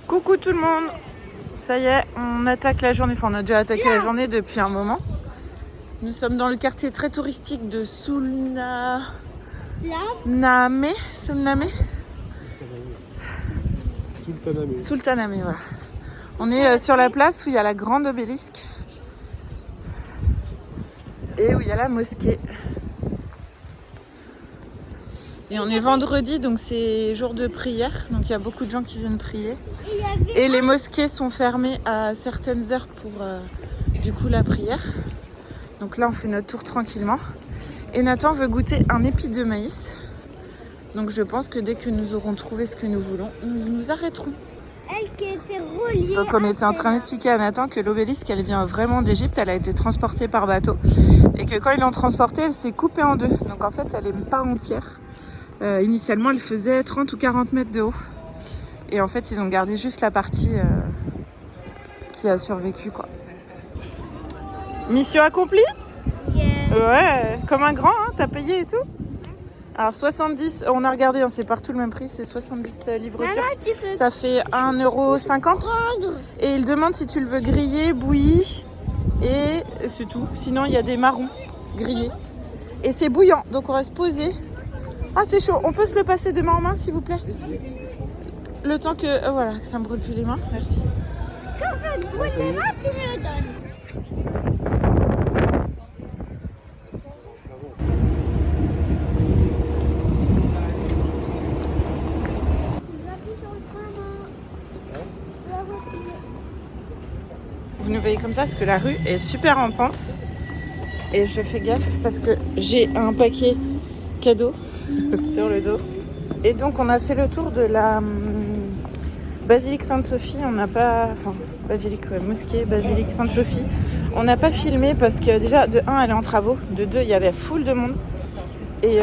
Coucou tout le monde. Ça y est, on attaque la journée. Enfin, on a déjà attaqué la journée depuis un moment. Nous sommes dans le quartier très touristique de Sultaname. Sultaname, voilà. On est sur la place où il y a la grande obélisque et où il y a la mosquée. Et on est vendredi, donc c'est jour de prière. Donc il y a beaucoup de gens qui viennent prier. Et les mosquées sont fermées à certaines heures pour du coup la prière. Donc là on fait notre tour tranquillement. Et Nathan veut goûter un épi de maïs. Donc je pense que dès que nous aurons trouvé ce que nous voulons, nous nous arrêterons. Elle qui était reliée. Donc on était en train d'expliquer à Nathan que l'obélisque elle vient vraiment d'Égypte. Elle a été transportée par bateau. Et que quand ils l'ont transportée, elle s'est coupée en deux. Donc en fait elle n'est pas entière. Initialement elle faisait 30 ou 40 mètres de haut. Et en fait ils ont gardé juste la partie qui a survécu quoi. Mission accomplie? Yeah. Ouais, comme un grand, hein, t'as payé et tout? Alors 70, on a regardé, hein, c'est partout le même prix, c'est 70 livres turcs. Ça fait 1,50 €. Et il demande si tu le veux grillé, bouilli, et c'est tout. Sinon il y a des marrons grillés. Et c'est bouillant, donc on reste posé. Ah c'est chaud, on peut se le passer de main en main s'il vous plaît? Le temps que, voilà, que ça me brûle plus les mains, merci. Quand ça te brûle les mains, tu me le donnes. Vous nous voyez comme ça parce que la rue est super en pente. Et je fais gaffe parce que j'ai un paquet cadeau sur le dos. Et donc on a fait le tour de la basilique Sainte-Sophie. On n'a pas... Enfin, mosquée, basilique Sainte-Sophie. On n'a pas filmé parce que déjà, de 1, elle est en travaux. De 2, il y avait full de monde. Et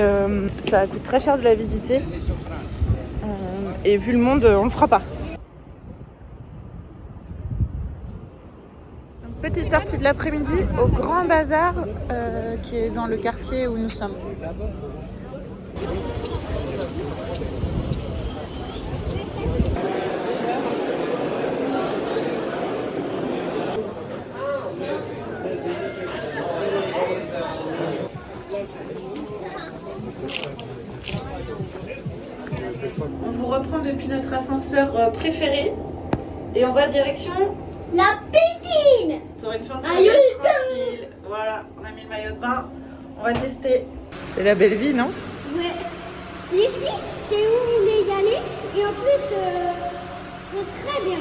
ça coûte très cher de la visiter. Et vu le monde, on le fera pas. Petite sortie de l'après-midi au Grand Bazar qui est dans le quartier où nous sommes. On vous reprend depuis notre ascenseur préféré et on va direction La piscine. pour une fin de soirée tranquille. Voilà, on a mis le maillot de bain. On va tester. C'est la belle vie, non? Ouais. Ici, c'est où on est allé. Et en plus, c'est très bien.